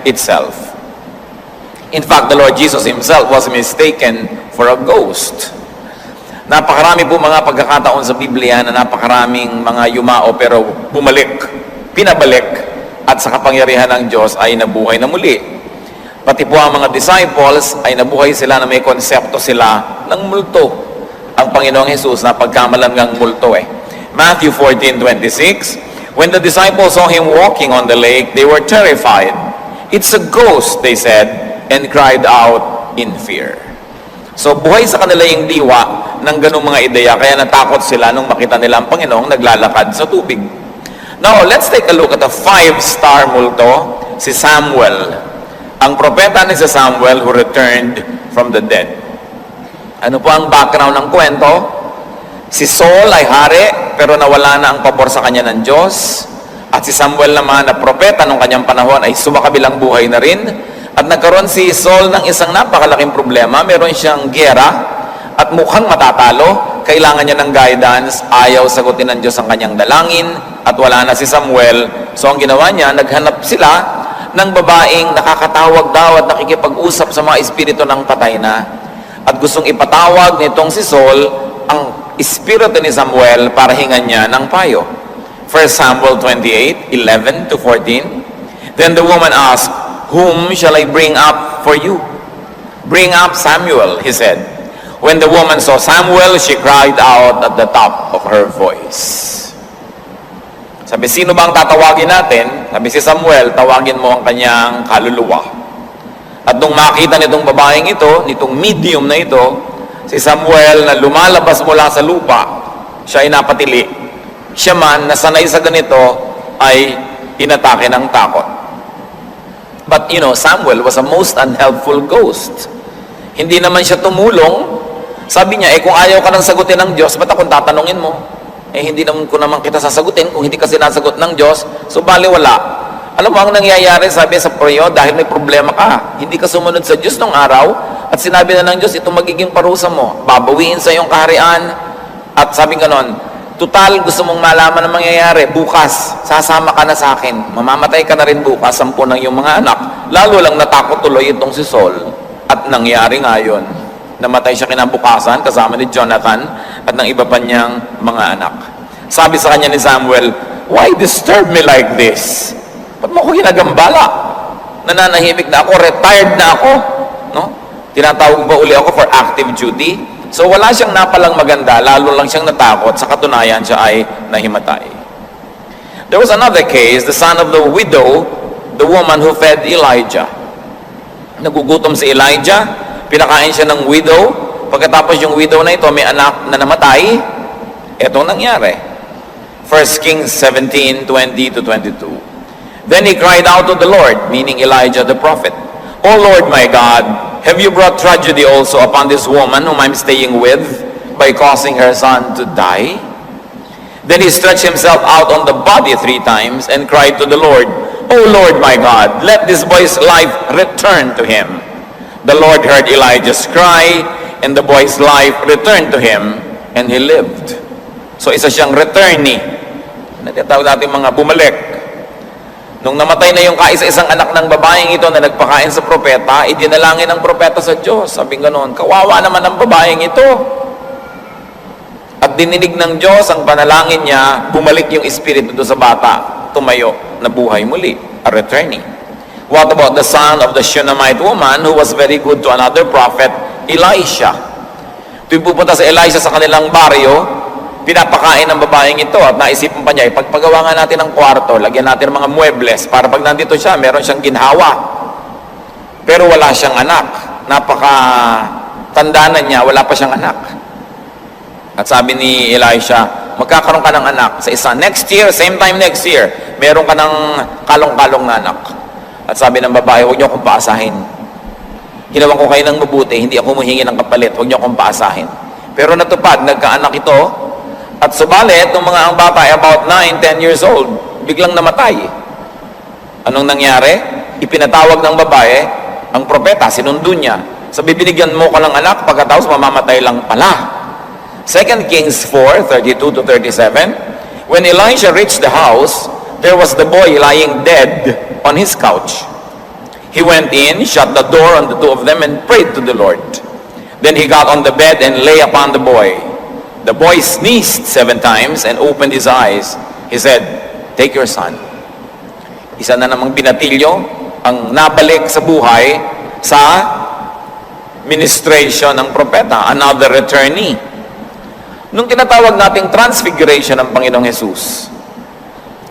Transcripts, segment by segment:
itself. In fact, the Lord Jesus himself was mistaken for a ghost. Napakarami po mga pagkakataon sa Biblia na napakaraming mga yumao pero bumalik, pinabalik, at sa kapangyarihan ng Diyos ay nabuhay na muli. Pati po ang mga disciples ay nabuhay sila na may konsepto sila ng multo. Ang Panginoong Jesus na pagkamalangang multo Matthew 14:26, when the disciples saw him walking on the lake, they were terrified. "It's a ghost," they said, and cried out in fear. So buhay sa kanila yung diwa ng ganung mga ideya, kaya natakot sila nung makita nila ang Panginoong naglalakad sa tubig. Now, let's take a look at a 5-star multo, si Samuel. Ang propeta ni si Samuel who returned from the dead. Ano po ang background ng kwento? Si Saul ay hari, pero nawala na ang pabor sa kanya ng Diyos. At si Samuel naman na propeta nung kanyang panahon ay sumakabilang buhay na rin. At nagkaroon si Saul ng isang napakalaking problema. Meron siyang giyera at mukhang matatalo. Kailangan niya ng guidance. Ayaw sagutin ng Diyos ang kanyang dalangin at wala na si Samuel. So ang ginawa niya, naghanap sila ng babaeng nakakatawag daw at nakikipag-usap sa mga espiritu ng patay na. At gustong ipatawag nitong si Saul ang espiritu ni Samuel para hingan niya ng payo. 1 Samuel 28:11-14. Then the woman asked, "Whom shall I bring up for you?" "Bring up Samuel," he said. When the woman saw Samuel, she cried out at the top of her voice. Sabi, sino bang tatawagin natin? Sabi, si Samuel, tawagin mo ang kanyang kaluluwa. At nung makita nitong babaeng ito, nitong medium na ito, si Samuel na lumalabas mula sa lupa, siya ay napatili. Siya man, na sanay sa ganito, ay inatake ng takot. But Samuel was a most unhelpful ghost. Hindi naman siya tumulong. Sabi niya, kung ayaw ka nang sagutin ng Diyos, ba't akong tatanungin mo? Hindi naman ko naman kita sasagutin kung hindi ka sinasagot ng Diyos, so baliwala. Alam mo, ang nangyayari, sabi sa prayo, dahil may problema ka, hindi ka sumunod sa Diyos nung araw, at sinabi na ng Diyos, ito magiging parusa mo, babawiin sa iyong kaharian, at sabi ganon, total, gusto mong malaman ang mangyayari, bukas, sasama ka na sa akin, mamamatay ka na rin bukas, 10 ng iyong mga anak. Lalo lang natakot tuloy itong si Saul, at nangyari nga yun. Namatay siya kinabukasan, kasama ni Jonathan, at ng iba pa niyang mga anak. Sabi sa kanya ni Samuel, "Why disturb me like this?" Ba't mo ako ginagambala? Nananahimik na ako, retired na ako. No? Tinatawag ba uli ako for active duty? So wala siyang napalang maganda, lalo lang siyang natakot, sa katunayan siya ay nahimatay. There was another case, the son of the widow, the woman who fed Elijah. Nagugutom si Elijah, pinakain siya ng widow. Pagkatapos yung widow na ito, may anak na namatay. Etong nangyari. 1 Kings 17:20-22. Then he cried out to the Lord, meaning Elijah the prophet, "O Lord my God, have you brought tragedy also upon this woman whom I'm staying with by causing her son to die?" Then he stretched himself out on the body 3 times and cried to the Lord, "O Lord my God, let this boy's life return to him." The Lord heard Elijah's cry, and the boy's life returned to him, and he lived. So isa siyang returnee. Natitawag natin mga bumalik. Nung namatay na yung kaisa-isang anak ng babaeng ito na nagpakain sa propeta, idinalangin ng propeta sa Diyos. Sabi ganoon, kawawa naman ang babaeng ito. At dininig ng Diyos ang panalangin niya, bumalik yung espiritu doon sa bata, tumayo, nabuhay muli, a returnee. What about the son of the Shunammite woman who was very good to another prophet, Elisha? Tuwing pupunta sa Elisha sa kanilang baryo, pinapakain ng babaeng ito at naisipan pa niya, ipagpagawa nga natin ng kwarto, lagyan natin ng mga muebles para pag nandito siya, meron siyang ginhawa. Pero wala siyang anak. Napaka-tanda na niya, wala pa siyang anak. At sabi ni Elisha, magkakaroon ka ng anak sa isa. Next year, same time next year, meron ka ng kalong-kalong na anak. At sabi ng babae, huwag niyo akong paasahin. Ginawan ko kayo ng mabuti, hindi ako humihingi ng kapalit, huwag niyo akong paasahin. Pero natupad, nagkaanak ito, at subalit, nung mga ang bata ay about 9-10 years old, biglang namatay. Anong nangyari? Ipinatawag ng babae, ang propeta, sinundo niya. Sabi, binigyan mo ka ng anak, pagkatapos mamamatay lang pala. 2 Kings 4:32-37, when Elisha reached the house, there was the boy lying dead on his couch. He went in, shut the door on the two of them, and prayed to the Lord. Then he got on the bed and lay upon the boy. The boy sneezed 7 times and opened his eyes. He said, "Take your son." Isa na namang binatilyo ang nabalik sa buhay sa ministration ng propeta, another returnee. Nung tinatawag nating transfiguration ng Panginoong Jesus,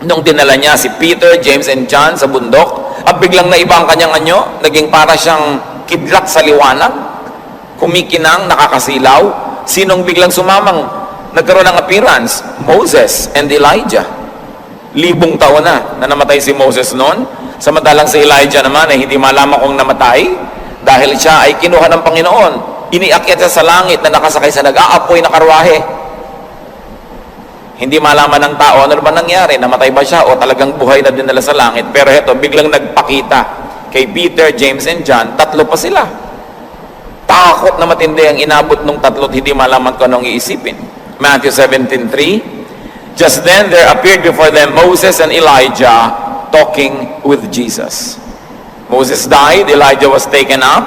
nung dinala niya si Peter, James, and John sa bundok, at biglang naiba ang kanyang anyo, naging para siyang kidlat sa liwanag, kumikinang, nakakasilaw. Sinong biglang sumamang nagkaroon ng appearance? Moses and Elijah. 1,000 taon na namatay si Moses noon, samantalang si Elijah naman ay hindi malaman kung namatay dahil siya ay kinuha ng Panginoon. Iniakyat siya sa langit na nakasakay sa nag-aapoy na karwahe. Hindi malaman ng tao ano ba nangyari, namatay ba siya o talagang buhay na dinala sa langit. Pero heto, biglang nagpakita kay Peter, James, and John, 3 pa sila. Takot na matindi ang inabot ng 3 at hindi malaman kung anong iisipin. Matthew 17:3, just then there appeared before them Moses and Elijah talking with Jesus. Moses died, Elijah was taken up.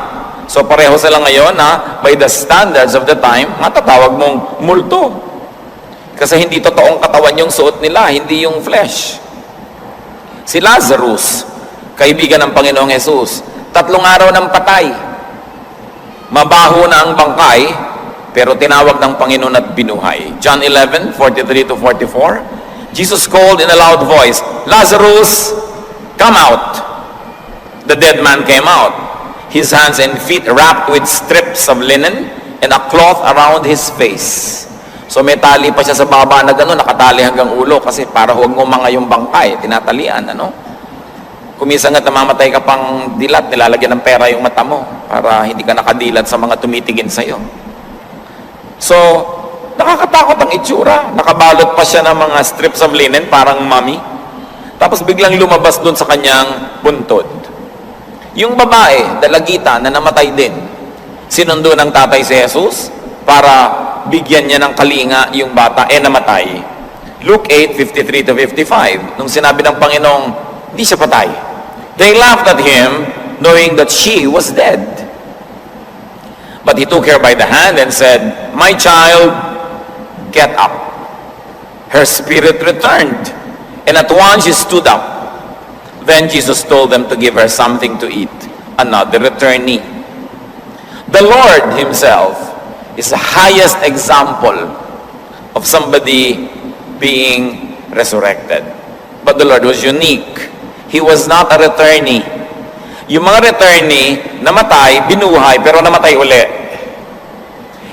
So pareho sila ngayon na by the standards of the time, matatawag mong multo. Kasi hindi totoong katawan yung suot nila, hindi yung flesh. Si Lazarus, kaibigan ng Panginoong Jesus, 3 araw ng patay. Mabaho na ang bangkay, pero tinawag ng Panginoon at binuhay. John 11:43-44, Jesus called in a loud voice, "Lazarus, come out." The dead man came out, his hands and feet wrapped with strips of linen and a cloth around his face. So may tali pa siya sa baba na gano'n, nakatali hanggang ulo kasi para huwag ngumanga yung bangkay, tinatalian, ano? Kuminsan nga namamatay ka pang dilat, nilalagyan ng pera yung mata mo para hindi ka nakadilat sa mga tumitingin sa'yo. So, nakakatakot ang itsura. Nakabalot pa siya ng mga strips of linen, parang mummy. Tapos biglang lumabas doon sa kanyang buntod. Yung babae, dalagita, na namatay din, sinundo ng tatay si Jesus para bigyan niya ng kalinga yung bata, namatay. Luke 8:53-55, nung sinabi ng Panginoong, di siya patay. They laughed at him, knowing that she was dead. But he took her by the hand and said, "My child, get up." Her spirit returned, and at once she stood up. Then Jesus told them to give her something to eat, another returnee. The Lord himself is the highest example of somebody being resurrected. But the Lord was unique. He was not a returnee. Yung mga returnee, namatay, binuhay, pero namatay uli.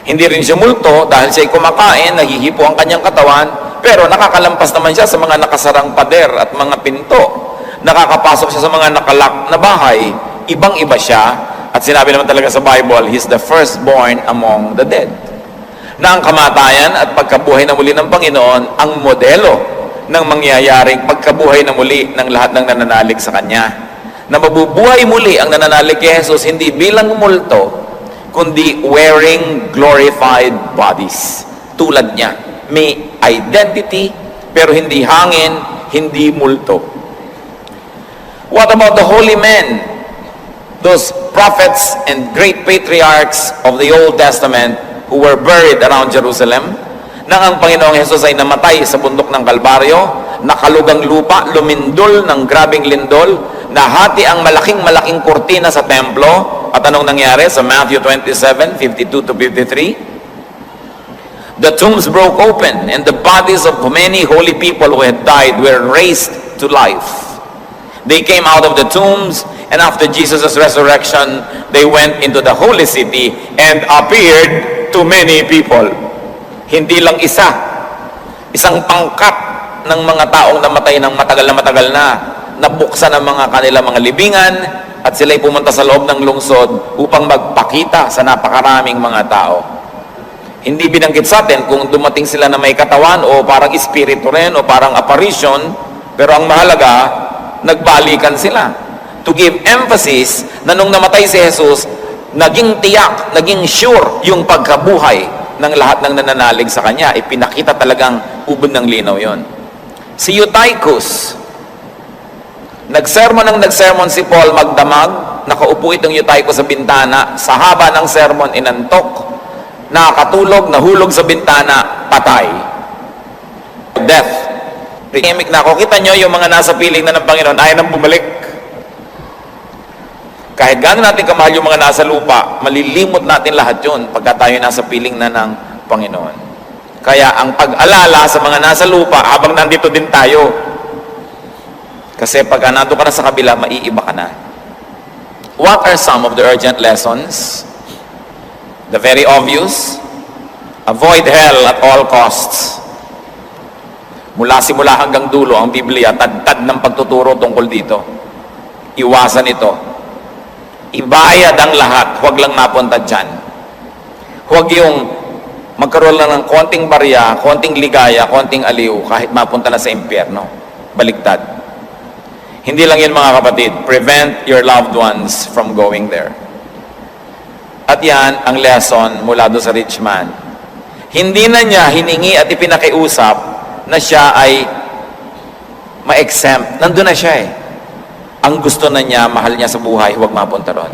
Hindi rin siya multo dahil siya'y kumakain, nahihipo ang kanyang katawan, pero nakakalampas naman siya sa mga nakasarang pader at mga pinto. Nakakapasok siya sa mga nakalak na bahay. Ibang-iba siya. At sinabi naman talaga sa Bible, He's the firstborn among the dead. Na ang kamatayan at pagkabuhay na muli ng Panginoon ang modelo ng mangyayaring pagkabuhay na muli ng lahat ng nananalig sa Kanya. Na mabubuhay muli ang nananalig kay Jesus hindi bilang multo, kundi wearing glorified bodies. Tulad niya, may identity, pero hindi hangin, hindi multo. What about the holy men? Those prophets and great patriarchs of the Old Testament who were buried around Jerusalem, nang ang Panginoong Jesus ay namatay sa bundok ng Kalbaryo, nakalugang lupa, lumindol ng grabing lindol, nahati ang malaking-malaking kurtina sa templo, at anong nangyari sa Matthew 27:52-53? The tombs broke open, and the bodies of many holy people who had died were raised to life. They came out of the tombs, and after Jesus' resurrection, they went into the holy city and appeared to many people. Hindi lang isang pangkat ng mga taong namatay ng matagal na, nabuksan ang mga kanilang mga libingan, at sila'y pumunta sa loob ng lungsod upang magpakita sa napakaraming mga tao. Hindi binanggit sa atin kung dumating sila na may katawan o parang espiritu rin o parang apparition, pero ang mahalaga, nagbalikan sila. To give emphasis na nung namatay si Jesus, naging tiyak, naging sure yung pagkabuhay ng lahat ng nananalig sa Kanya. Ipinakita talagang ubod ng linaw yon. Si Eutychus, Nagsermon si Paul magdamag, nakaupo itong yutay ko sa bintana, sa haba ng sermon, inantok, nakakatulog, nahulog sa bintana, patay. Death. Tahimik na ako. Kita nyo yung mga nasa piling na ng Panginoon, ayaw nang bumalik. Kahit gano'n natin kamahal yung mga nasa lupa, malilimot natin lahat yun pagka tayo nasa piling na ng Panginoon. Kaya ang pag-alala sa mga nasa lupa, habang nandito din tayo, kasi pag nandito ka na sa kabila, maiiba ka na. What are some of the urgent lessons? The very obvious. Avoid hell at all costs. Mula simula hanggang dulo, ang Biblia, tad-tad ng pagtuturo tungkol dito. Iwasan ito. Ibayad ang lahat, huwag lang napunta dyan. Huwag yung magkaroon lang ng konting barya, konting ligaya, konting aliw, kahit mapunta na sa impyerno. Baliktad. Hindi lang yun mga kapatid, prevent your loved ones from going there. At yan ang lesson mula doon sa rich man. Hindi na niya hiningi at ipinakiusap na siya ay ma-exempt. Nandun na siya eh. Ang gusto na niya, mahal niya sa buhay, huwag mapunta ron.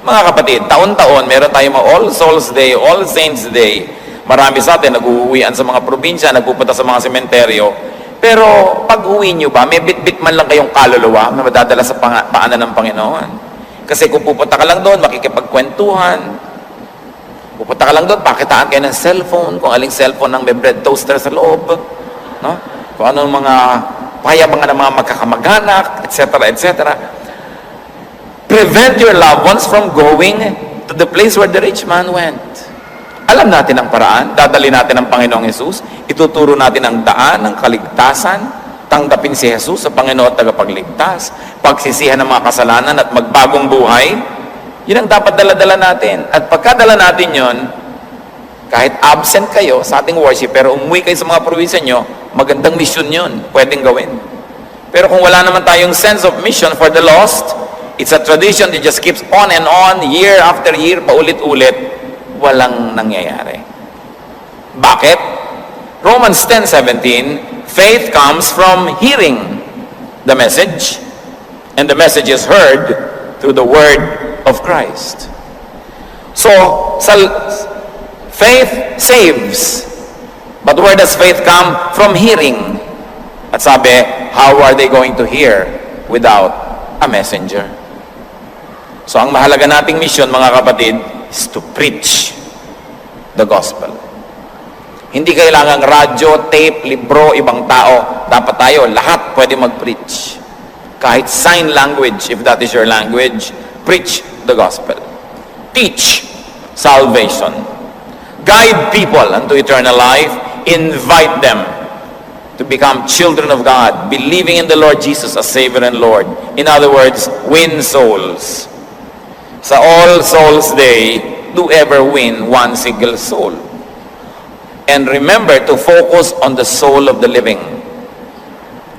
Mga kapatid, taon-taon, meron tayong mga All Souls Day, All Saints Day. Marami sa atin, nag-uuwian sa mga probinsya, nagpupunta sa mga sementeryo. Pero pag uwi nyo ba, may bit-bit man lang kayong kaluluwa na madadala sa paanan ng Panginoon. Kasi kung pupunta ka lang doon, makikipagkwentuhan. Pupunta ka lang doon, pakitaan kayo ng cellphone, kung aling cellphone ng may bread toaster sa loob. No? Kung anong mga payabangan ng mga magkakamag-anak, etc., etc. Prevent your loved ones from going to the place where the rich man went. Alam natin ang paraan, dadali natin ang Panginoong Jesus, ituturo natin ang daan ng kaligtasan, tanggapin si Jesus sa Panginoon at tagapagligtas, pagsisihan ng mga kasalanan at magbagong buhay. Yun ang dapat dala-dala natin. At pagkadala natin yun, kahit absent kayo sa ating worship, pero umuwi kayo sa mga probinsya nyo, magandang mission yun, pwedeng gawin. Pero kung wala naman tayong sense of mission for the lost, it's a tradition that just keeps on and on, year after year, paulit-ulit, walang nangyayari. Bakit? Romans 10:17, faith comes from hearing the message, and the message is heard through the word of Christ. So, faith saves. But where does faith come? From hearing. At sabi, how are they going to hear without a messenger? So, ang mahalaga nating mission, mga kapatid, is to preach the gospel. Hindi kailangang radyo, tape, libro, ibang tao. Dapat tayo, lahat pwede mag-preach. Kahit sign language, if that is your language, preach the gospel. Teach salvation. Guide people unto eternal life. Invite them to become children of God, believing in the Lord Jesus as Savior and Lord. In other words, win souls. Sa All Souls Day, do ever win one single soul. And remember to focus on the soul of the living.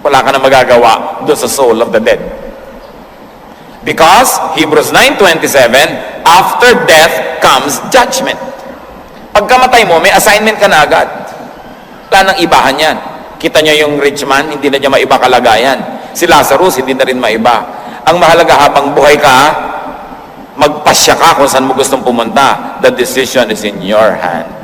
Wala ka na magagawa doon sa soul of the dead. Because, Hebrews 9:27, after death comes judgment. Pagkamatay mo, may assignment ka na agad. Wala nang ibahan yan. Kita nyo yung rich man, hindi na niya maiba kalagayan. Si Lazarus, hindi na rin maiba. Ang mahalaga habang buhay ka, magpasya ka kung saan mo gustong pumunta. The decision is in your hand.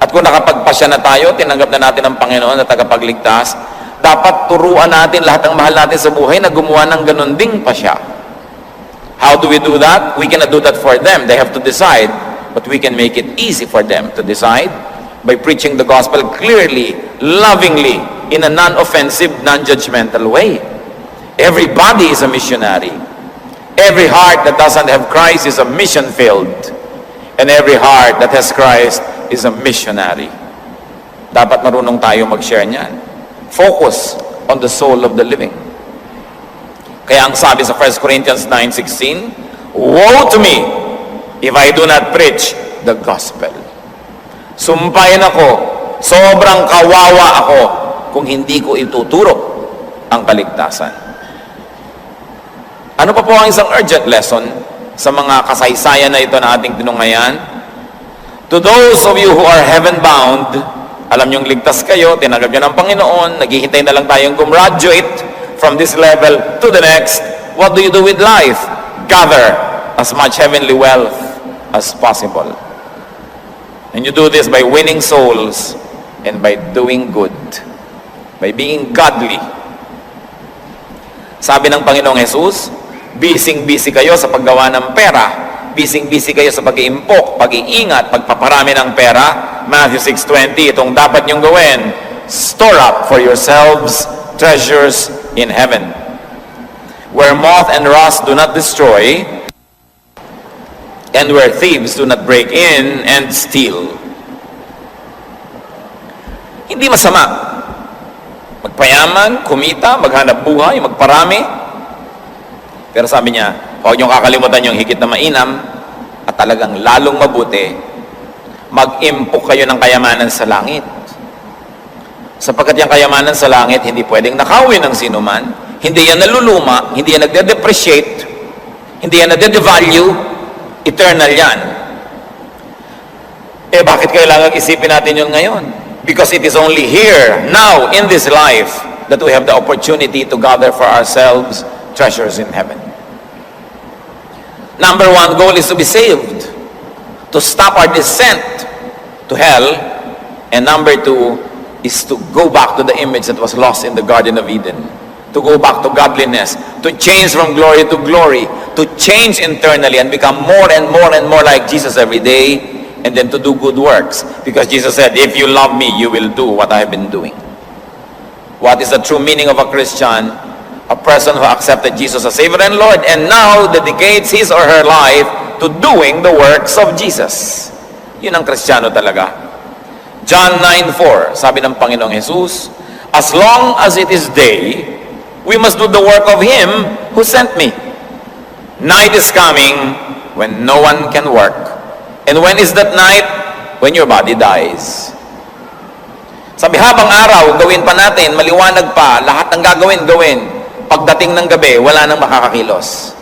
At kung nakapagpasya na tayo, tinanggap na natin ang Panginoon na tagapagligtas, dapat turuan natin lahat ng mahal natin sa buhay na gumawa ng ganun ding pasya. How do we do that? We cannot do that for them. They have to decide. But we can make it easy for them to decide by preaching the gospel clearly, lovingly, in a non-offensive, non-judgmental way. Everybody is a missionary. Every heart that doesn't have Christ is a mission field. And every heart that has Christ is a missionary. Dapat marunong tayo mag-share niyan. Focus on the soul of the living. Kaya ang sabi sa 1 Corinthians 9:16, woe to me if I do not preach the gospel. Sumpayin ako, sobrang kawawa ako kung hindi ko ituturo ang kaligtasan. Ano pa po ang isang urgent lesson sa mga kasaysayan na ito na ating tinungayan? To those of you who are heaven-bound, alam niyong ligtas kayo, tinanggap niyo ng Panginoon, naghihintay na lang tayong gumraduate from this level to the next, what do you do with life? Gather as much heavenly wealth as possible. And you do this by winning souls and by doing good, by being godly. Sabi ng Panginoong Jesus, busy kayo sa paggawa ng pera, busy kayo sa pag-iimpok, pag-iingat, pagpaparami ng pera. Matthew 6:20, itong dapat niyong gawin, store up for yourselves treasures in heaven, where moth and rust do not destroy, and where thieves do not break in and steal. Hindi masama magpayaman, kumita, maghanap buhay, magparami. Pero sabi niya, huwag niyong kakalimutan yung higit na mainam at talagang lalong mabuti, mag-impok kayo ng kayamanan sa langit. Sapagkat yung kayamanan sa langit, hindi pwedeng nakawin ng sino man, hindi yan naluluma, hindi yan nagde-depreciate, hindi yan nagde-devalue, eternal yan. Eh bakit kailangan isipin natin yun ngayon? Because it is only here, now, in this life, that we have the opportunity to gather for ourselves treasures in heaven. Number one goal is to be saved, to stop our descent to hell, and number two is to go back to the image that was lost in the Garden of Eden, to go back to godliness, to change from glory to glory, to change internally and become more and more and more like Jesus every day, and then to do good works. Because Jesus said, if you love me, you will do what I have been doing. What is the true meaning of a Christian? A person who accepted Jesus as Savior and Lord and now dedicates his or her life to doing the works of Jesus. Yun ang Kristiyano talaga. John 9:4, sabi ng Panginoong Jesus, as long as it is day, we must do the work of Him who sent me. Night is coming when no one can work. And when is that night? When your body dies. Sabi, habang araw, gawin pa natin, maliwanag pa, lahat ng gawin. Pagdating ng gabi, wala nang makakakilos.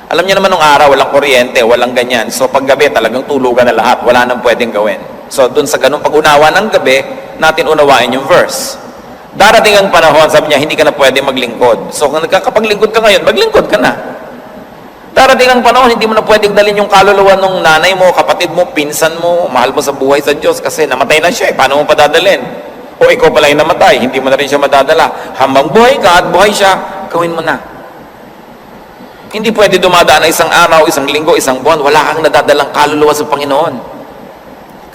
Alam niyo naman nung araw, walang kuryente, walang ganyan. So paggabi, talagang tulugan na lahat, wala nang pwedeng gawin. So dun sa ganung pag-unawa ng gabi, natin unawain yung verse. Darating ang panahon, sabi niya, hindi ka na pwedeng maglingkod. So kung nagkakapaglingkod ka ngayon, maglingkod ka na. Darating ang panahon, hindi mo na pwedeng dalhin yung kaluluwa ng nanay mo, kapatid mo, pinsan mo, mahal mo sa buhay sa Diyos kasi namatay na siya, paano mo padadalhin? O ikaw pala yung namatay, hindi mo na rin siya madadala. Hambang buhay ka at buhay siya, gawin mo na. Hindi pwede dumadaan na isang araw, isang linggo, isang buwan, wala kang nadadalang kaluluwa sa Panginoon.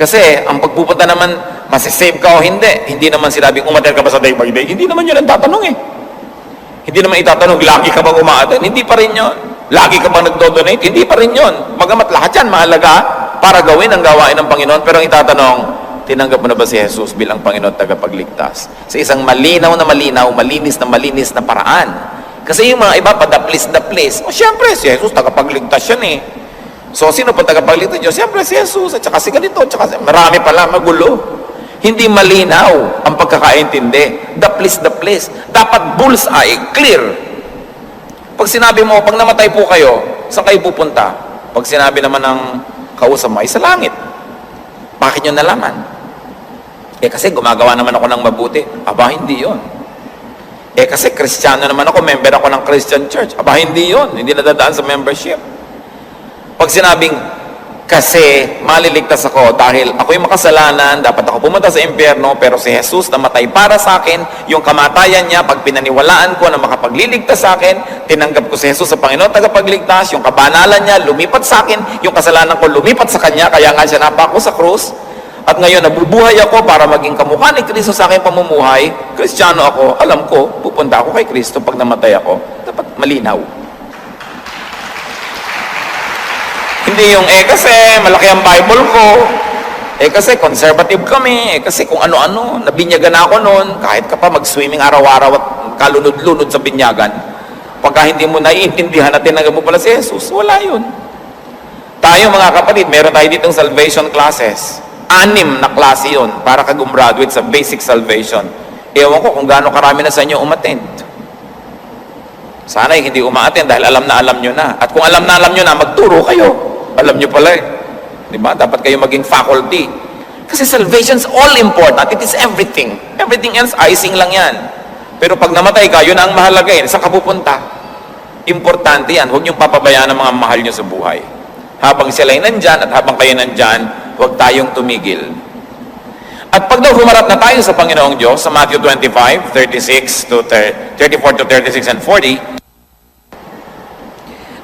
Kasi ang pagpupunta naman, masisave ka o hindi. Hindi naman sinabing umattend ka ba sa day by day. Hindi naman yun ang tatanong eh. Hindi naman itatanong, lagi ka bang umattend? Hindi pa rin yun. Lagi ka bang nagdo-donate? Hindi pa rin yun. Magamat lahat yan, mahalaga para gawin ang gawain ng Panginoon. Pero ang itatanong, tinanggap mo na ba si Jesus bilang Panginoon tagapagligtas? Sa isang malinaw, malinis na paraan. Kasi yung mga iba, padaplis-daplis. O siyempre, si Jesus tagapagligtas yan eh. So, sino pa tagapagligtas Diyos? Siyempre, si Jesus. At saka si ganito, at saka marami pala, magulo. Hindi malinaw ang pagkakaintindi. Daplis-daplis. Dapat bullseye, clear. Pag sinabi mo, pag namatay po kayo, saan kayo pupunta? Pag sinabi naman ng kausap mo, ay sa langit. Bakit nyo nalaman? Eh kasi gumagawa naman ako ng mabuti. Aba, hindi yon. Eh kasi Kristiyano naman ako, member ako ng Christian Church. Aba, hindi yon. Hindi nadadaan sa membership. Pag sinabing, kasi maliligtas ako dahil ako'y makasalanan, dapat ako pumunta sa impyerno, pero si Jesus namatay para sa akin, yung kamatayan niya, pag pinaniwalaan ko na makapagliligtas sa akin, tinanggap ko si Jesus sa Panginoon tagapagligtas, yung kabanalan niya lumipat sa akin, yung kasalanan ko lumipat sa Kanya, kaya nga siya napako sa krus, at ngayon nabubuhay ako para maging kamukha ni Kristo sa aking pamumuhay. Kristiyano ako, alam ko, pupunta ako kay Kristo pag namatay ako. Dapat malinaw. Hindi yung, kasi malaki ang Bible ko, kasi conservative kami, kasi kung ano-ano, nabinyagan ako noon, kahit ka pa mag-swimming araw-araw at kalunod-lunod sa binyagan, pagka hindi mo naiintindihan at tinanggap mo pala si Jesus, wala yun. Tayo mga kapatid, meron tayo ditong salvation classes. 6 na klase yun, para ka gumraduate sa basic salvation. Ewan ko kung gaano karami na sa inyo umattend. Sana hindi umaattend dahil alam nyo na. At kung alam nyo na, magturo kayo. Alam nyo pala eh. Diba? Dapat kayo maging faculty. Kasi salvation is all important. It is everything. Everything else, icing lang yan. Pero pag namatay ka, yun ang mahalaga eh. Saan ka pupunta? Importante yan. Huwag niyong papabayaan ang mga mahal niyo sa buhay. Habang sila ay nandyan at habang kayo nandyan, huwag tayong tumigil. At pag daw humarap na tayo sa Panginoong Diyos, sa Matthew 25, 34 to 36 and 40,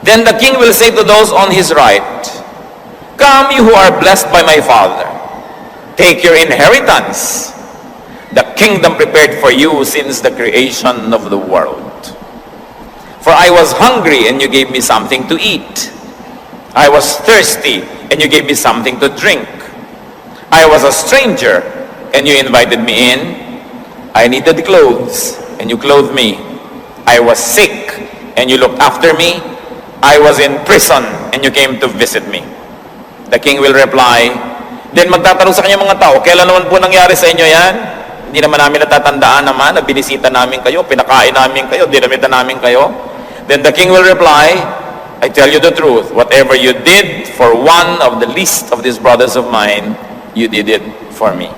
then the king will say to those on his right, "Come, you who are blessed by my Father. Take your inheritance, the kingdom prepared for you since the creation of the world. For I was hungry, and you gave me something to eat. I was thirsty, and you gave me something to drink. I was a stranger, and you invited me in. I needed clothes, and you clothed me. I was sick, and you looked after me. I was in prison, and you came to visit me." The king will reply, then magtatanong sa kanya mga tao, "Kailan naman po nangyari sa inyo yan? Hindi naman namin natatandaan naman na binisita namin kayo, pinakain namin kayo, dinamitan namin kayo." Then the king will reply, "I tell you the truth, whatever you did for one of the least of these brothers of mine, you did it for me."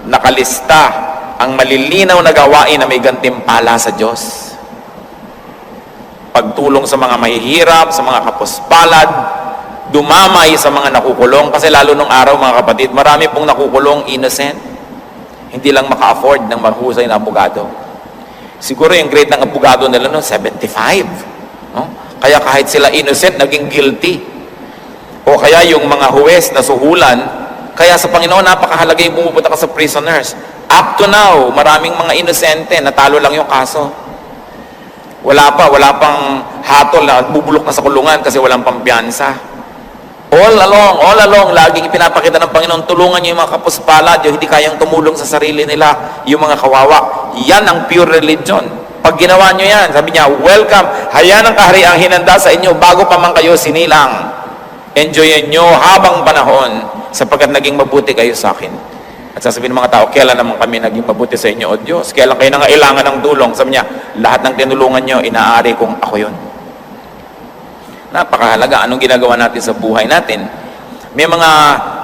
Nakalista ang malilinaw na gawain na may gantimpala sa Diyos. Pagtulong sa mga mahihirap, sa mga kapuspalad, dumamay sa mga nakukulong, kasi lalo nung araw mga kapatid, marami pong nakukulong innocent. Hindi lang maka-afford ng mahusay na abogado. Siguro yung grade ng abogado nila no, 75. No? Kaya kahit sila innocent, naging guilty. O kaya yung mga huwes na suhulan, kaya sa Panginoon, napakahalaga yung pumupunta ka sa prisoners. Up to now, maraming mga inosente, natalo lang yung kaso. Wala pang hatol na bubulok na sa kulungan kasi walang pampiyansa. All along, laging ipinapakita ng Panginoon, tulungan niyo yung mga kapuspalad, yung hindi kayang tumulong sa sarili nila, yung mga kawawa. Yan ang pure religion. Pag ginawa niyo yan, sabi niya, "Welcome, hayan ang kahariang hinanda sa inyo bago pa man kayo sinilang. Enjoyin niyo habang panahon, sapagkat naging mabuti kayo sa akin." At sasabihin ng mga tao, "Kailan naman kami naging mabuti sa inyo, O Diyos? Kailan kayo nangailangan ng tulong?" Sabi niya, "Lahat ng tinulungan niyo, inaari kong ako yun." Napakahalaga. Anong ginagawa natin sa buhay natin? May mga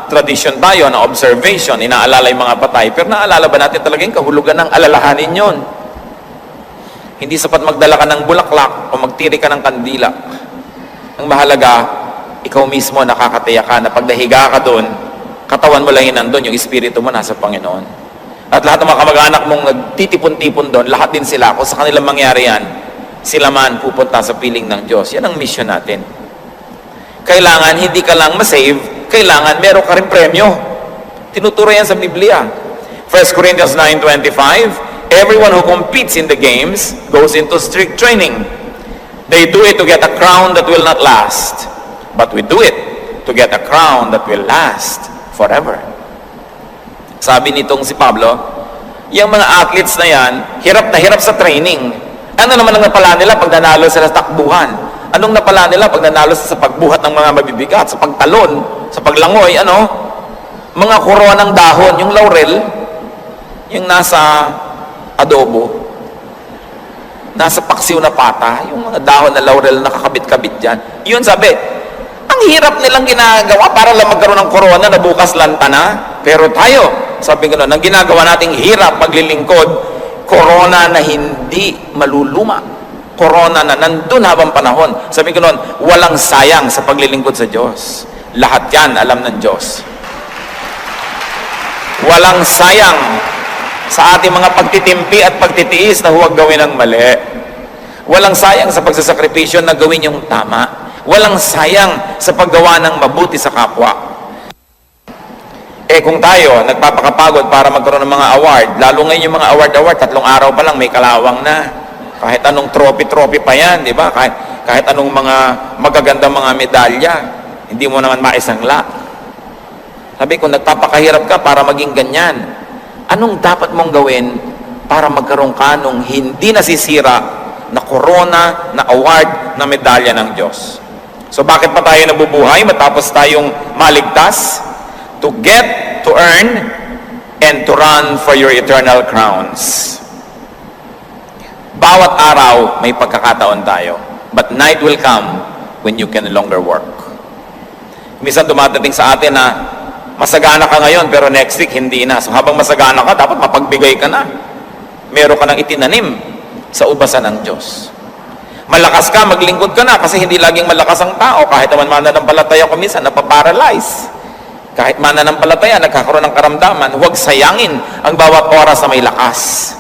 tradition tayo na observation, inaalala yung mga patay, pero naalala ba natin talaga yung kahulugan ng alalahanin yon? Hindi sapat magdala ka ng bulaklak o magtiri ka ng kandila. Ang mahalaga, ikaw mismo nakakataya ka na pag nahiga ka doon, katawan mo lang yun nandun, yung espiritu mo nasa Panginoon. At lahat ng mga kamag-anak mong nagtitipon-tipon doon, lahat din sila, kung sa kanilang mangyari yan, sila man pupunta sa piling ng Diyos. Yan ang mission natin. Kailangan hindi ka lang masave, kailangan meron ka rin premyo. Tinuturo yan sa Biblia. 1 Corinthians 9:25, "Everyone who competes in the games goes into strict training. They do it to get a crown that will not last, but we do it to get a crown that will last forever." Sabi nitong si Pablo, yung mga athletes na yan, hirap na hirap sa training. Ano naman ang napala nila pag nanalo sila sa takbuhan? Anong napala nila pag nanalo sa pagbuhat ng mga mabibigat, sa pagtalon, sa paglangoy, ano? Mga kuruan ng dahon, yung laurel, yung nasa adobo, nasa paksiw na pata, yung mga dahon na laurel na nakakabit-kabit dyan. Yun sabi, ang hirap nilang ginagawa para lang magkaroon ng korona na bukas lanta na. Pero tayo, sabi ko, ang ginagawa nating hirap maglilingkod, korona na hindi maluluma. Korona na nandun habang panahon. Sabi ko noon, walang sayang sa paglilingkod sa Diyos. Lahat yan alam ng Diyos. Walang sayang sa ating mga pagtitimpi at pagtitiis na huwag gawin ang mali. Walang sayang sa pagsasakripisyo na gawin yung tama. Walang sayang sa paggawa ng mabuti sa kapwa. Kung tayo nagpapakapagod para magkaroon ng mga award, lalo ngayon yung mga award, 3 araw pa lang may kalawang na. Kahit anong trophy pa yan, di ba? Kahit anong mga magagandang mga medalya, hindi mo naman maisangla. Sabi ko, nagpapakahirap ka para maging ganyan. Anong dapat mong gawin para magkaroon ka nung hindi nasisira na corona, na award, na medalya ng Diyos? So bakit pa tayo nabubuhay matapos tayong maligtas? To get, to earn, and to run for your eternal crowns. Bawat araw may pagkakataon tayo, but night will come when you can no longer work. Minsan dumadating sa atin na masagana ka ngayon pero next week hindi na. So habang masagana ka, dapat mapagbigay ka na. meron ka ng itinanim sa ubasan ng Diyos. Malakas ka, maglingkod ka na, kasi hindi laging malakas ang tao. Kahit naman mananampalataya ko minsan, napaparalyze. Kahit mananampalataya, nagkakaroon ng karamdaman, huwag sayangin ang bawat oras na may lakas.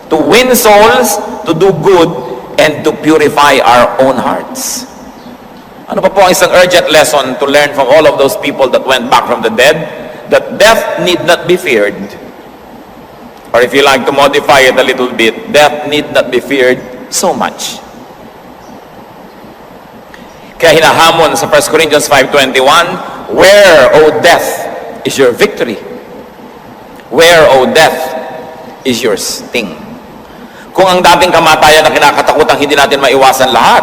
To win souls, to do good, and to purify our own hearts. Ano pa po ang isang urgent lesson to learn from all of those people that went back from the dead? That death need not be feared. Or if you like to modify it a little bit, death need not be feared so much. Kaya hinahamon sa 1 Corinthians 5:21, where, O death, is your victory? Where, O death, is your sting? Kung ang dating kamatayan na kinakatakutang hindi natin maiwasan lahat,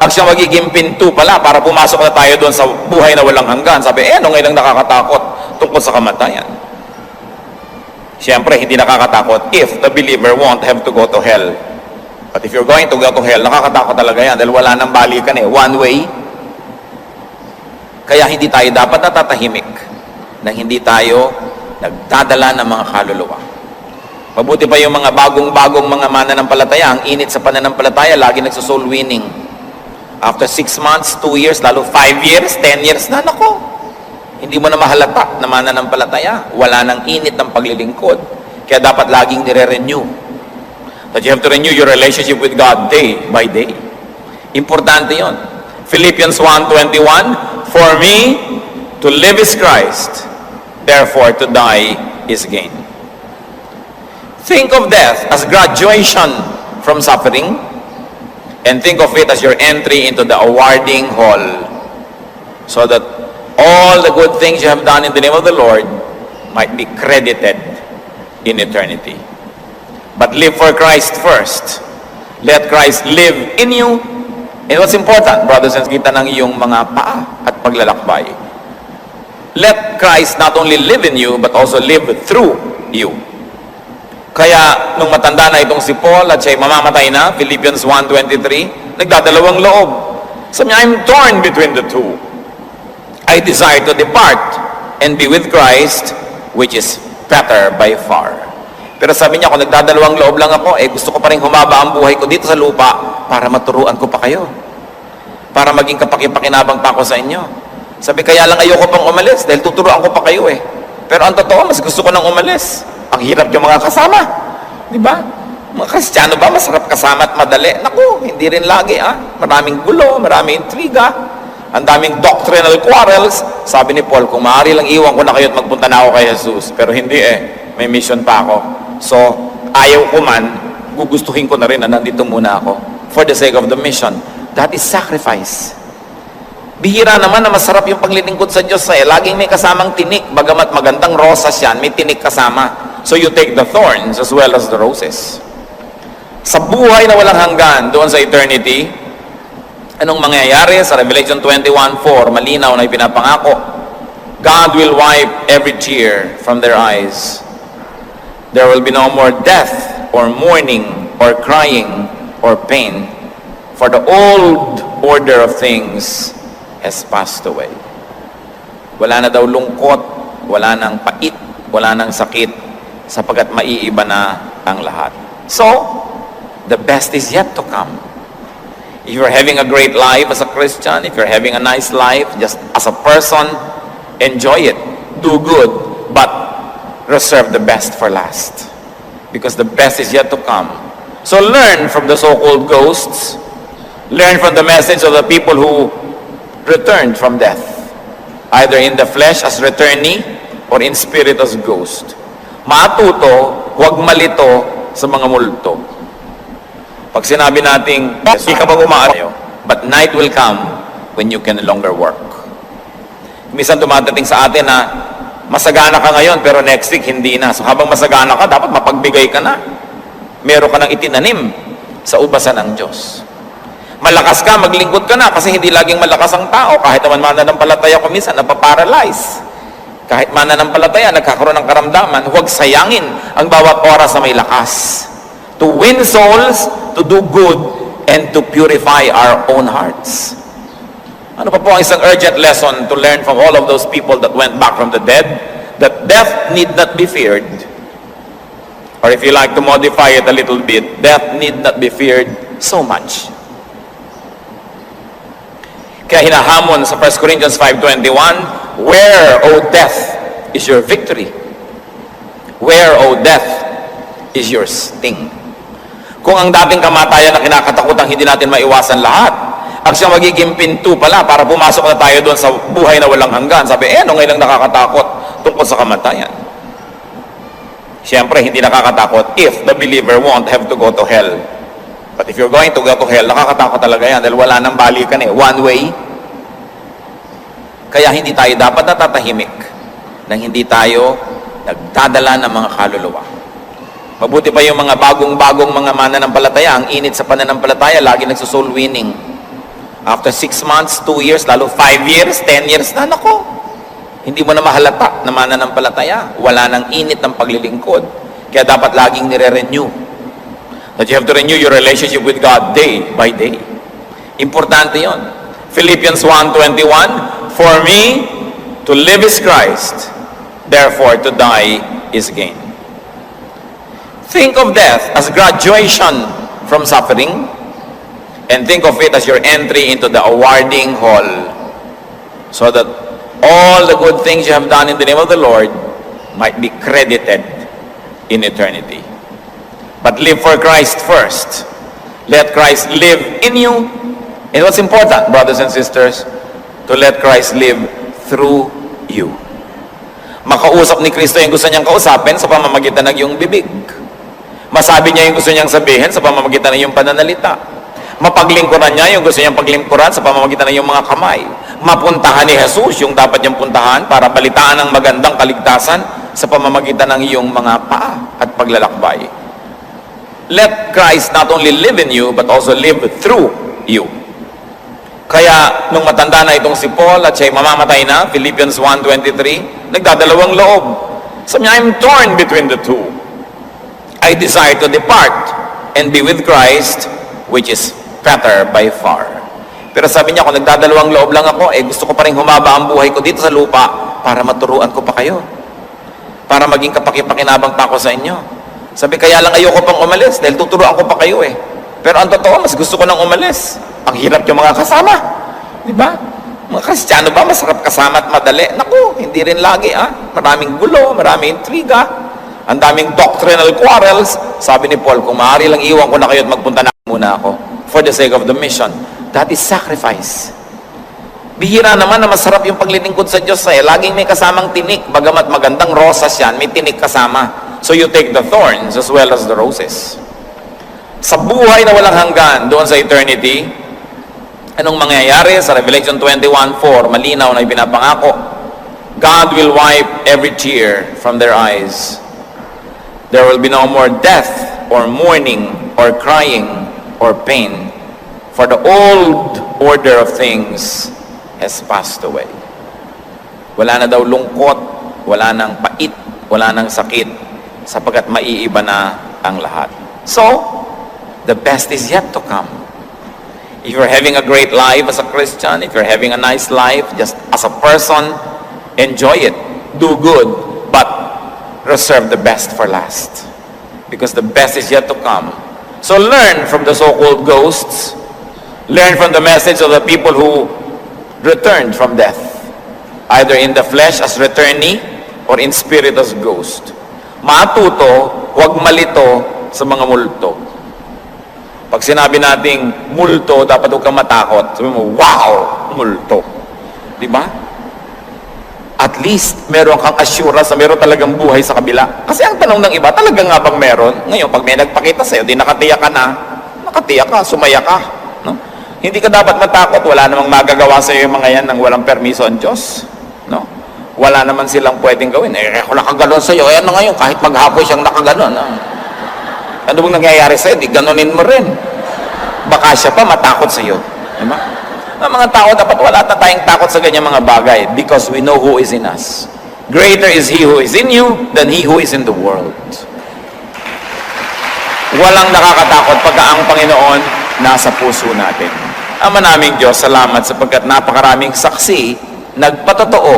ang siyang magiging pinto pala para pumasok na tayo doon sa buhay na walang hanggan. Sabi, ano ngayon ang nakakatakot tungkol sa kamatayan? Siyempre, hindi nakakatakot if the believer won't have to go to hell. But if you're going to go to hell, nakakatakot talaga yan dahil wala nang balikan one way. Kaya hindi tayo dapat natatahimik na hindi tayo nagdadala ng mga kaluluwa. Mabuti pa yung mga bagong-bagong mga mananampalataya, ang init sa pananampalataya, lagi nagsosoul winning. After 6 months, 2 years, lalo 5 years, 10 years na, nako. Hindi mo na mahalata na mananampalataya. Wala nang init ng paglilingkod. Kaya dapat laging nire-renew. That you have to renew your relationship with God day by day. Importante yon. Philippians 1:21, for me, to live is Christ, therefore to die is gain. Think of death as graduation from suffering, and think of it as your entry into the awarding hall, so that all the good things you have done in the name of the Lord might be credited in eternity. But live for Christ first. Let Christ live in you. And what's important, brothers and sisters, kita ng iyong mga paa at paglalakbay. Let Christ not only live in you, but also live through you. Kaya, nung matanda na itong si Paul at siya'y mamamatay na, Philippians 1:23, nagdadalawang loob. Sabi niya, I'm torn between the two. I desire to depart and be with Christ, which is better by far. Pero sabi niya, kung nagdadalawang loob lang ako, gusto ko pa rin humaba ang buhay ko dito sa lupa para maturuan ko pa kayo. Para maging kapakipakinabang pa ako sa inyo. Sabi, kaya lang ayoko pang umalis dahil tuturuan ko pa kayo Pero ang totoo, mas gusto ko nang umalis. Ang hirap yung mga kasama. Di ba? Mga Kristiyano ba, masarap kasama at madali? Naku, hindi rin lagi Maraming gulo, maraming intriga, ang daming doctrinal quarrels. Sabi ni Paul, kung maaari lang iwan ko na kayo at magpunta na ako kay Jesus. Pero hindi may mission pa ako. So, ayaw ko man, gugustuhin ko na rin na nandito muna ako for the sake of the mission. That is sacrifice. Bihira naman na masarap yung paglilingkod sa Diyos laging may kasamang tinik. Bagamat magandang rosas yan, may tinik kasama. So you take the thorns as well as the roses. Sa buhay na walang hanggan, doon sa eternity, anong mangyayari? Sa Revelation 21:4, malinaw na ipinapangako, God will wipe every tear from their eyes. There will be no more death, or mourning, or crying, or pain, for the old order of things has passed away. Wala na daw lungkot, wala nang pait, wala nang sakit, sapagat maiiba na ang lahat. So, the best is yet to come. If you're having a great life as a Christian, if you're having a nice life, just as a person, enjoy it, do good, but reserve the best for last. Because the best is yet to come. So learn from the so-called ghosts, learn from the message of the people who returned from death, either in the flesh as returnee, or in spirit as ghost. Matuto, huwag malito sa mga multo. Pag sinabi nating, hindi ka pa umaaraw, but night will come when you can no longer work. Minsan dumadating sa atin na masagana ka ngayon, pero next week hindi na. So habang masagana ka, dapat mapagbigay ka na. Meron ka ng itinanim sa ubasan ng Diyos. Malakas ka, maglingkod ka na, kasi hindi laging malakas ang tao. Kahit naman mananampalataya ko minsan, napaparalyze. Kahit mananampalataya, nagkakaroon ng karamdaman, huwag sayangin ang bawat oras na may lakas. To win souls, to do good, and to purify our own hearts. Ano pa po ang isang urgent lesson to learn from all of those people that went back from the dead? That death need not be feared. Or if you like to modify it a little bit, death need not be feared so much. Kaya hinahamon sa 1 Corinthians 5:21, where, O death, is your victory? Where, O death, is your sting? Kung ang dating kamatayan na kinakatakutang hindi natin maiwasan lahat, ang siyang magiging pinto pala para pumasok na tayo doon sa buhay na walang hanggan. Sabi, ano ngayon lang nakakatakot tungkol sa kamatayan? Siyempre, hindi nakakatakot if the believer won't have to go to hell. But if you're going to go to hell, nakakatakot talaga yan dahil wala nang balikan one way. Kaya hindi tayo dapat natatahimik nang hindi tayo nagdadala ng mga kaluluwa. Mabuti pa yung mga bagong-bagong mga mananampalataya, ang init sa pananampalataya, lagi nagsusoul winning. After 6 months, 2 years, lalo 5 years, 10 years na, nako. Hindi mo na mahalata na mananampalataya. Wala nang init ng paglilingkod. Kaya dapat laging nire-renew. That you have to renew your relationship with God day by day. Importante yon. Philippians 1:21, for me, to live is Christ, therefore to die is gain. Think of death as graduation from suffering, and think of it as your entry into the awarding hall, so that all the good things you have done in the name of the Lord might be credited in eternity. But live for Christ first. Let Christ live in you. And what's important, brothers and sisters, to let Christ live through you. Makausap ni Kristo yung gusto niyang kausapin sa pamamagitan ng iyong bibig. Masabi niya yung gusto niyang sabihin sa pamamagitan ng iyong pananalita. Mapaglingkuran niya yung gusto niyang paglingkuran sa pamamagitan ng iyong mga kamay. Mapuntahan ni Jesus yung dapat niyang puntahan para balitaan ang magandang kaligtasan sa pamamagitan ng iyong mga paa at paglalakbay. Let Christ not only live in you, but also live through you. Kaya, nung matanda na itong si Paul at siya'y mamamatay na, Philippians 1:23, nagdadalawang loob. Sabi niya, I'm torn between the two. I desire to depart and be with Christ, which is better by far. Pero sabi niya, kung nagdadalawang loob lang ako, gusto ko pa rin humaba ang buhay ko dito sa lupa para maturuan ko pa kayo. Para maging kapakipakinabang pa ako sa inyo. Sabi, kaya lang ayoko pang umalis dahil tuturuan ko pa kayo Pero ang totoo, mas gusto ko nang umalis. Ang hirap yung mga kasama. Di ba? Mga Kristiyano ba, masarap kasama at madali? Naku, hindi rin lagi Maraming gulo, maraming intriga, ang daming doctrinal quarrels. Sabi ni Paul, kung maaari lang iwan ko na kayo at magpunta na muna ako for the sake of the mission. That is sacrifice. Bihira naman na masarap yung paglilingkod sa Diyos laging may kasamang tinik. Bagamat magandang rosas yan, may tinik kasama. So you take the thorns as well as the roses. Sa buhay na walang hanggan, doon sa eternity, anong mangyayari? Sa Revelation 21:4, malinaw na ipinapangako, God will wipe every tear from their eyes. There will be no more death, or mourning, or crying, or pain. For the old order of things has passed away. Wala na daw lungkot, wala nang pait, wala nang sakit, sapagkat maiiba na ang lahat. So, the best is yet to come. If you're having a great life as a Christian, if you're having a nice life just as a person, enjoy it, do good, but reserve the best for last. Because the best is yet to come. So learn from the so-called ghosts. Learn from the message of the people who returned from death, either in the flesh as returnee or in spirit as ghost. Matuto, huwag malito sa mga multo. Pag sinabi nating multo, dapat huwag kang matakot. Sabi mo, wow, multo. Di ba? At least, meron kang assurance na meron talagang buhay sa kabila. Kasi ang tanong ng iba, talaga nga bang meron? Ngayon, pag may nagpakita sa'yo, di nakatiyak ka na, nakatiyak ka, sumaya ka. No? Hindi ka dapat matakot. Wala namang magagawa sa iyo yung mga yan nang walang permiso ang Diyos. No? Wala naman silang pwedeng gawin. Ako nakaganon sa iyo. Ayan na ngayon, kahit maghapon siyang nakaganon. Ano bang nangyayari sa iyo? Di ganonin mo rin. Baka siya pa matakot sa iyo. Diba? Ang mga tao, dapat wala na tayong takot sa ganyang mga bagay because we know who is in us. Greater is He who is in you than he who is in the world. Walang nakakatakot pagka ang Panginoon nasa puso natin. Ama naming Diyos, salamat sapagkat napakaraming saksi nagpatotoo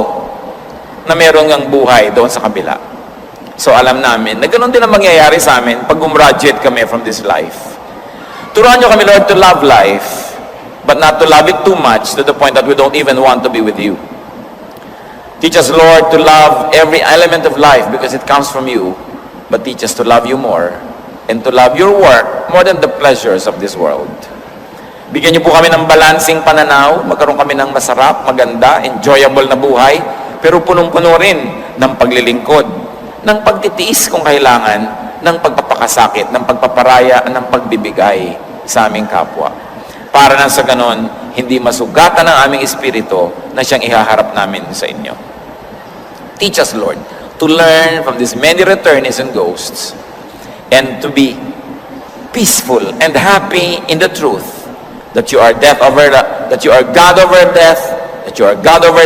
na meron ngang buhay doon sa kabila. So alam namin na ganun din ang mangyayari sa amin pag gumraduate kami from this life. Turuan nyo kami, Lord, to love life, but not to love it too much to the point that we don't even want to be with you. Teach us, Lord, to love every element of life because it comes from you, but teach us to love you more and to love your work more than the pleasures of this world. Bigyan niyo po kami ng balancing pananaw, magkaroon kami ng masarap, maganda, enjoyable na buhay, pero punong-puno rin ng paglilingkod, ng pagtitiis kung kailangan, ng pagpapakasakit, ng pagpaparaya, ng pagbibigay sa aming kapwa. Para nang sa ganon, hindi masugatan ang aming espiritu na siyang ihaharap namin sa inyo. Teach us, Lord, to learn from these many returnees and ghosts and to be peaceful and happy in the truth that you are God over death, that you are God over